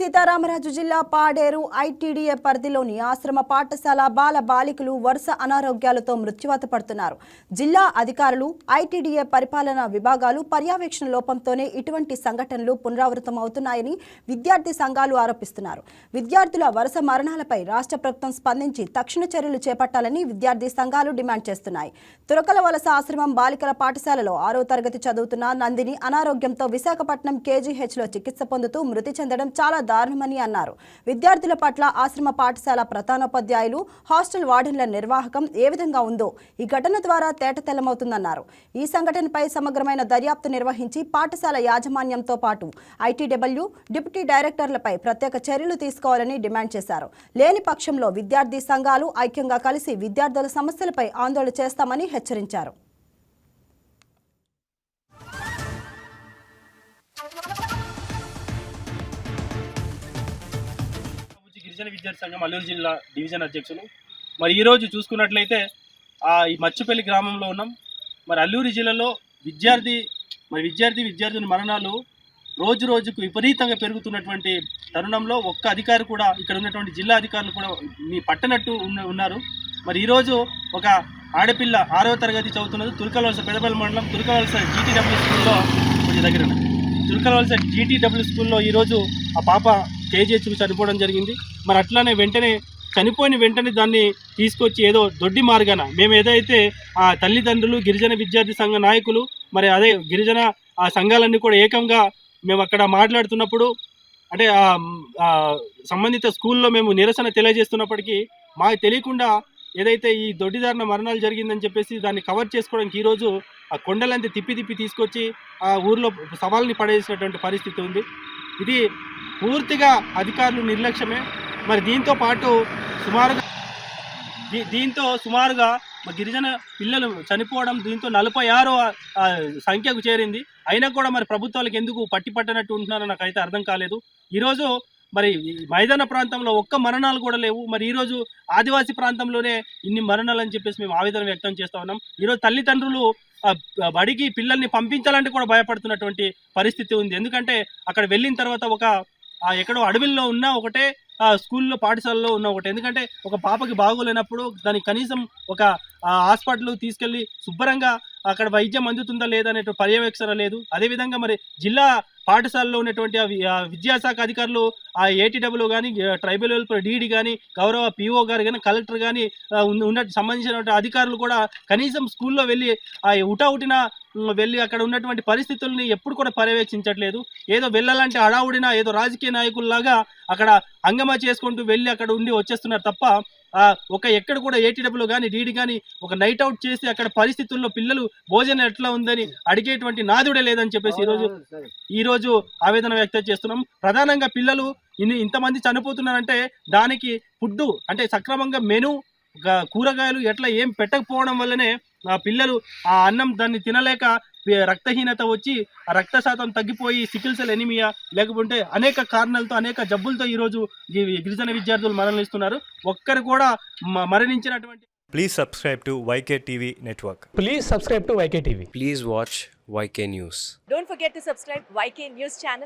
సీతారామరాజు జిల్లా పాడేరు ఐటీడీఏ పరిధిలోని ఆశ్రమ పాఠశాల బాల బాలికలు వరుస అనారోగ్యాలతో మృత్యువాత పడుతున్నారు. జిల్లా అధికారులు, ఐటీడీఏ పరిపాలనా విభాగాలు పర్యవేక్షణ లోపంతోనే ఇటువంటి సంఘటనలు పునరావృతమవుతున్నాయని విద్యార్థి సంఘాలు ఆరోపిస్తున్నారు. విద్యార్థుల వరుస మరణాలపై రాష్ట్ర ప్రభుత్వం స్పందించి తక్షణ చర్యలు చేపట్టాలని విద్యార్థి సంఘాలు డిమాండ్ చేస్తున్నాయి. తురకల వలస ఆశ్రమం బాలికల పాఠశాలలో 6వ తరగతి చదువుతున్న నందిని అనారోగ్యంతో విశాఖపట్నం కేజీహెచ్లో చికిత్స పొందుతూ మృతి చెందడం చాలా దారుణమని అన్నారు. విద్యార్థుల పట్ల ఆశ్రమ పాఠశాల ప్రధానోపాధ్యాయులు, హాస్టల్ వార్డెన్ల నిర్వాహకం ఏ విధంగా ఉందో ఈ ఘటన ద్వారా తేటతెల్లమవుతుందన్నారు. ఈ సంఘటనపై సమగ్రమైన దర్యాప్తు నిర్వహించి పాఠశాల యాజమాన్యంతో పాటు ఐటీడబ్ల్యూ డిప్యూటీ డైరెక్టర్లపై ప్రత్యేక చర్యలు తీసుకోవాలని డిమాండ్ చేశారు. లేని పక్షంలో విద్యార్థి సంఘాలు ఐక్యంగా కలిసి విద్యార్థుల సమస్యలపై ఆందోళన చేస్తామని హెచ్చరించారు. గిరిజన విద్యార్థి సంఘం అల్లూరు జిల్లా డివిజన్ అధ్యక్షులు. మరి ఈరోజు చూసుకున్నట్లయితే ఈ మచ్చుపల్లి గ్రామంలో ఉన్నాం. మరి అల్లూరు జిల్లాలో విద్యార్థుల మరణాలు రోజు రోజుకు విపరీతంగా పెరుగుతున్నటువంటి తరుణంలో ఒక్క అధికారి కూడా, ఇక్కడ ఉన్నటువంటి జిల్లా అధికారులు కూడా పట్టనట్టు ఉన్నారు. మరి ఈరోజు ఒక ఆడపిల్ల 6వ తరగతి చదువుతున్నది తురకలవలస పెదపల్లి మండలం తురకలవలస జీటీడబ్ల్యూ స్కూల్లో దగ్గర తురకలవలస జీటీడబ్ల్యూ స్కూల్లో ఈరోజు ఆ పాప కేజీహెచ్కు చనిపోవడం జరిగింది. మరి అట్లానే చనిపోయిన వెంటనే దాన్ని తీసుకొచ్చి ఏదో దొడ్డి మార్గాన మేము ఏదైతే ఆ తల్లిదండ్రులు, గిరిజన విద్యార్థి సంఘ నాయకులు, మరి అదే గిరిజన ఆ సంఘాలన్నీ కూడా ఏకంగా మేము అక్కడ మాట్లాడుతున్నప్పుడు, అంటే సంబంధిత స్కూల్లో మేము నిరసన తెలియజేస్తున్నప్పటికీ మాకు తెలియకుండా ఏదైతే ఈ దొడ్డిదారిన మరణాలు జరిగిందని చెప్పేసి దాన్ని కవర్ చేసుకోవడానికి ఈరోజు ఆ కొండలంతా తిప్పి తీసుకొచ్చి ఆ ఊర్లో సవాల్ని పడేసినటువంటి పరిస్థితి ఉంది. ఇది పూర్తిగా అధికారులు నిర్లక్ష్యమే. మరి దీంతో పాటు సుమారుగా గిరిజన పిల్లలు చనిపోవడం దీంతో 46వ సంఖ్యకు చేరింది. అయినా కూడా మరి ప్రభుత్వాలకు ఎందుకు పట్టనట్టు ఉంటున్నారో నాకైతే అర్థం కాలేదు. ఈరోజు మరి మైదాన ప్రాంతంలో ఒక్క మరణాలు కూడా లేవు. మరి ఈరోజు ఆదివాసీ ప్రాంతంలోనే ఇన్ని మరణాలు అని చెప్పేసి మేము ఆవేదన వ్యక్తం చేస్తూ ఉన్నాం. ఈరోజు తల్లిదండ్రులు బడికి పిల్లల్ని పంపించాలంటే కూడా భయపడుతున్నటువంటి పరిస్థితి ఉంది. ఎందుకంటే అక్కడ వెళ్ళిన తర్వాత ఎక్కడో అడవిల్లో ఉన్న ఒకటే, స్కూల్లో పాఠశాలలో ఉన్న ఒకటి. ఎందుకంటే ఒక పాపకి బాగోలేనప్పుడు దానికి కనీసం ఒక హాస్పిటల్ తీసుకెళ్ళి శుభ్రంగా అక్కడ వైద్యం అందుతుందా లేదా అనే పర్యవేక్షణ లేదు. అదేవిధంగా మరి జిల్లా పాఠశాలలో ఉన్నటువంటి విద్యాశాఖ అధికారులు, ఆ ఏటీడబ్ల్యూ కానీ, ట్రైబల్ వెల్ఫేర్ డీడీ కానీ, గౌరవ పిఓ గారు కానీ, కలెక్టర్ కానీ సంబంధించినటువంటి అధికారులు కూడా కనీసం స్కూల్లో వెళ్ళి ఉటావుటిన వెళ్ళి అక్కడ ఉన్నటువంటి పరిస్థితుల్ని ఎప్పుడు కూడా పర్యవేక్షించట్లేదు. ఏదో వెళ్ళాలంటే హడావుడిన ఏదో రాజకీయ నాయకుల్లాగా అక్కడ హంగమా చేసుకుంటూ వెళ్ళి అక్కడ ఉండి వచ్చేస్తున్నారు తప్ప ఎక్కడ కూడా ఏటీడబ్ల్యూ కానీ, డీడీ కానీ ఒక నైట్ అవుట్ చేసి అక్కడ పరిస్థితుల్లో పిల్లలు భోజనం ఎట్లా ఉందని అడిగేటువంటి నాదుడే లేదని చెప్పేసి ఈరోజు ఆవేదన వ్యక్తం చేస్తున్నాం. ప్రధానంగా పిల్లలు ఇంతమంది చనిపోతున్నారంటే దానికి ఫుడ్ అంటే సక్రమంగా మెను, కూరగాయలు ఎట్లా ఏం పెట్టకపోవడం వల్లనే పిల్లలు ఆ అన్నం దాన్ని తినలేక రక్తహీనత వచ్చి ఆ రక్త శాతం తగ్గిపోయి సికిల్ సెల్ ఎనిమియా లేకపోతే అనేక కారణాలతో, అనేక జబ్బులతో ఈరోజు గిరిజన విద్యార్థులు మరణిస్తున్నారు. ఒక్కరు కూడా మరణించినటువంటి. Please subscribe to YK TV Network. Please subscribe to YK TV. Please watch YK News. Don't forget to subscribe YK News channel.